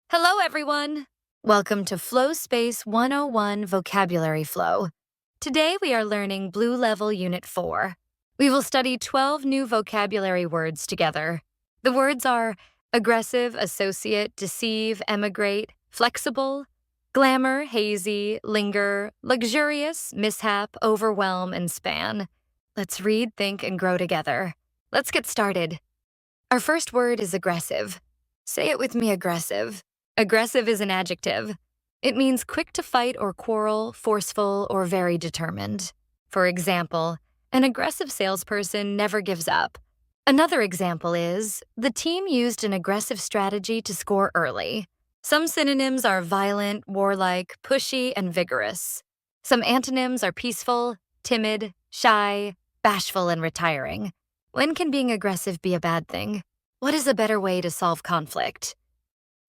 Hello, everyone. Welcome to Flow Space 101 Vocabulary Flow. Today we are learning Blue Level Unit 4. We will study 12 new vocabulary words together. The words are aggressive, associate, deceive, emigrate, flexible, glamour, hazy, linger, luxurious, mishap, overwhelm, and span. Let's read, think, and grow together. Let's get started. Our first word is aggressive. Say it with me, aggressive. Aggressive is an adjective. It means quick to fight or quarrel, forceful, or very determined. For example, an aggressive salesperson never gives up. Another example is, the team used an aggressive strategy to score early. Some synonyms are violent, warlike, pushy, and vigorous. Some antonyms are peaceful, timid, shy, bashful, and retiring. When can being aggressive be a bad thing? What is a better way to solve conflict?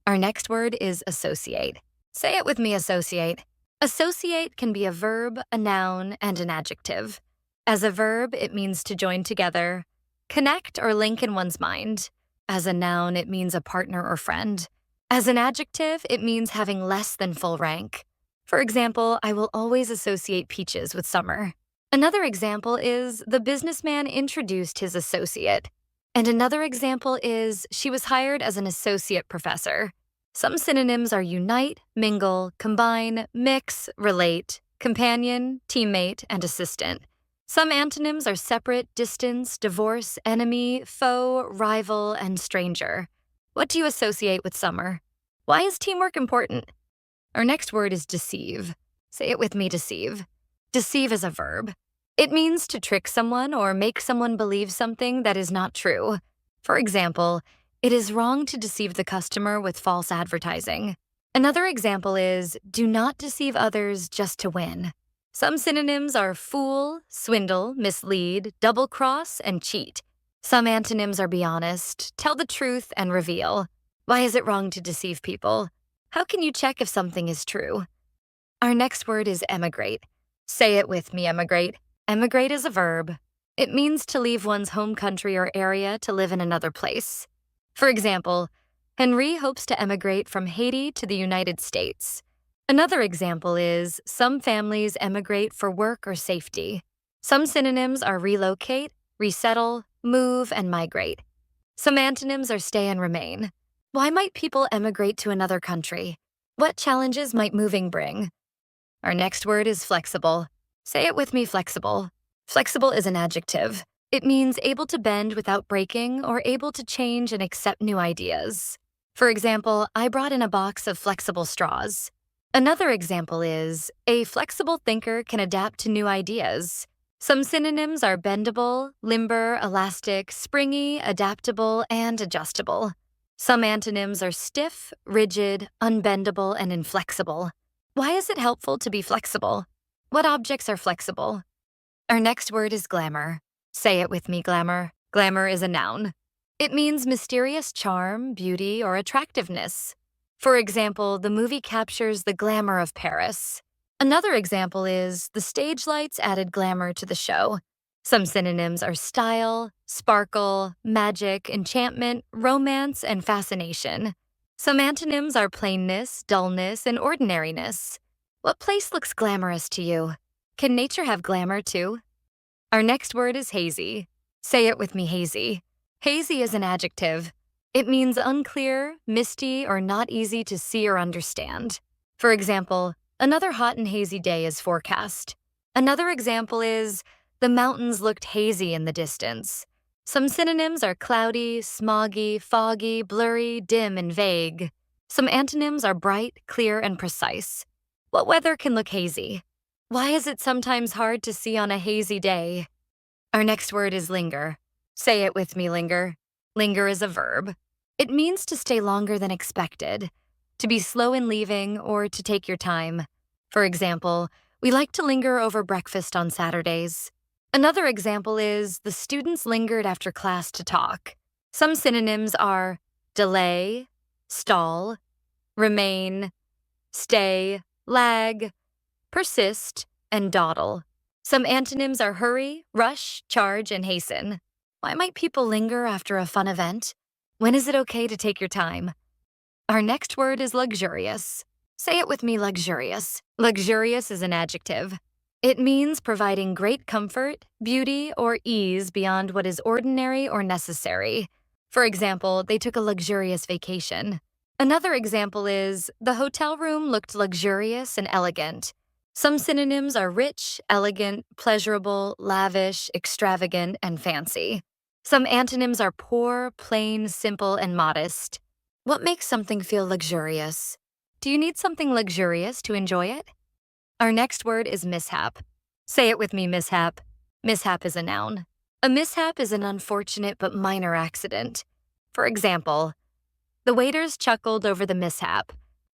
Our next word is associate. Say it with me, associate. Associate can be a verb, a noun, and an adjective. As a verb, it means to join together, connect or link in one's mind. As a noun, it means a partner or friend. As an adjective, it means having less than full rank. For example, I will always associate peaches with summer. Another example is, the businessman introduced his associate. And another example is, she was hired as an associate professor. Some synonyms are unite, mingle, combine, mix, relate, companion, teammate, and assistant. Some antonyms are separate, distance, divorce, enemy, foe, rival, and stranger. What do you associate with summer? Why is teamwork important? Our next word is deceive. Say it with me, deceive. Deceive is a verb. It means to trick someone or make someone believe something that is not true. For example, it is wrong to deceive the customer with false advertising. Another example is, do not deceive others just to win. Some synonyms are fool, swindle, mislead, double-cross, and cheat. Some antonyms are be honest, tell the truth, and reveal. Why is it wrong to deceive people? How can you check if something is true? Our next word is emigrate. Say it with me, emigrate. Emigrate is a verb. It means to leave one's home country or area to live in another place. For example, Henry hopes to emigrate from Haiti to the United States. Another example is, some families emigrate for work or safety. Some synonyms are relocate, resettle, move, and migrate. Some antonyms are stay and remain. Why might people emigrate to another country? What challenges might moving bring? Our next word is flexible. Say it with me, flexible. Flexible is an adjective. It means able to bend without breaking or able to change and accept new ideas. For example, I brought in a box of flexible straws. Another example is, a flexible thinker can adapt to new ideas. Some synonyms are bendable, limber, elastic, springy, adaptable, and adjustable. Some antonyms are stiff, rigid, unbendable, and inflexible. Why is it helpful to be flexible? What objects are flexible? Our next word is glamour. Say it with me, glamour. Glamour is a noun. It means mysterious charm, beauty, or attractiveness. For example, the movie captures the glamour of Paris. Another example is, the stage lights added glamour to the show. Some synonyms are style, sparkle, magic, enchantment, romance, and fascination. Some antonyms are plainness, dullness, and ordinariness. What place looks glamorous to you? Can nature have glamour too? Our next word is hazy. Say it with me, hazy. Hazy is an adjective. It means unclear, misty, or not easy to see or understand. For example, another hot and hazy day is forecast. Another example is, the mountains looked hazy in the distance. Some synonyms are cloudy, smoggy, foggy, blurry, dim, and vague. Some antonyms are bright, clear, and precise. What weather can look hazy? Why is it sometimes hard to see on a hazy day? Our next word is linger. Say it with me, linger. Linger is a verb. It means to stay longer than expected, to be slow in leaving, or to take your time. For example, we like to linger over breakfast on Saturdays. Another example is, the students lingered after class to talk. Some synonyms are delay, stall, remain, stay, lag, persist, and dawdle. Some antonyms are hurry, rush, charge, and hasten. Why might people linger after a fun event? When is it okay to take your time? Our next word is luxurious. Say it with me, luxurious. Luxurious is an adjective. It means providing great comfort, beauty, or ease beyond what is ordinary or necessary. For example, they took a luxurious vacation. Another example is, the hotel room looked luxurious and elegant. Some synonyms are rich, elegant, pleasurable, lavish, extravagant, and fancy. Some antonyms are poor, plain, simple, and modest. What makes something feel luxurious? Do you need something luxurious to enjoy it? Our next word is mishap. Say it with me, mishap. Mishap is a noun. A mishap is an unfortunate but minor accident. For example, the waiters chuckled over the mishap.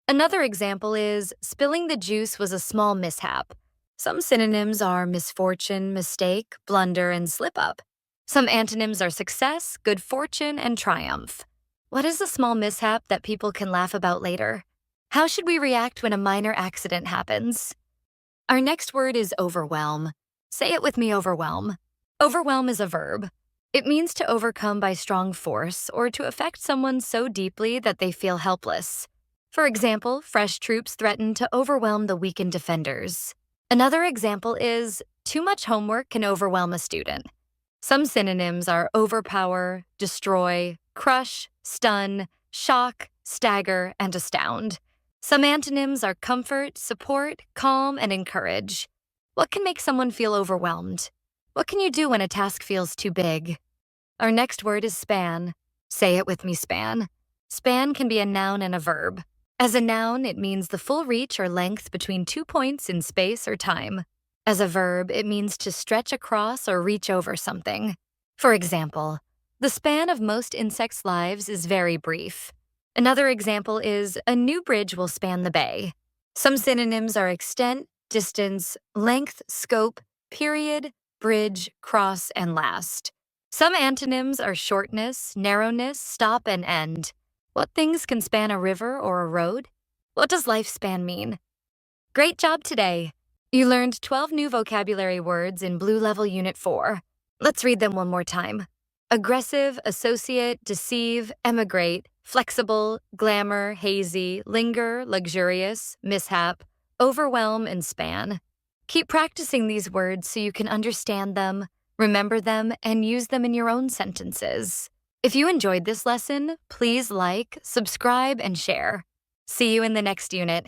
Another example is, spilling the juice was a small mishap. Some synonyms are misfortune, mistake, blunder, and slip-up. Some antonyms are success, good fortune, and triumph. What is a small mishap that people can laugh about later? How should we react when a minor accident happens? Our next word is overwhelm. Say it with me, overwhelm. Overwhelm is a verb. It means to overcome by strong force or to affect someone so deeply that they feel helpless. For example, fresh troops threaten to overwhelm the weakened defenders. Another example is, too much homework can overwhelm a student. Some synonyms are overpower, destroy, crush, stun, shock, stagger, and astound. Some antonyms are comfort, support, calm, and encourage. What can make someone feel overwhelmed? What can you do when a task feels too big? Our next word is span. Say it with me, span. Span can be a noun and a verb. As a noun, it means the full reach or length between 2 points in space or time. As a verb, it means to stretch across or reach over something. For example, the span of most insects' lives is very brief. Another example is, a new bridge will span the bay. Some synonyms are extent, distance, length, scope, period, bridge, cross, and last. Some antonyms are shortness, narrowness, stop, and end. What things can span a river or a road? What does lifespan mean? Great job today! You learned 12 new vocabulary words in Blue Level Unit 4. Let's read them one more time. Aggressive, associate, deceive, emigrate, flexible, glamour, hazy, linger, luxurious, mishap, overwhelm, and span. Keep practicing these words so you can understand them, remember them, and use them in your own sentences. If you enjoyed this lesson, please like, subscribe, and share. See you in the next unit.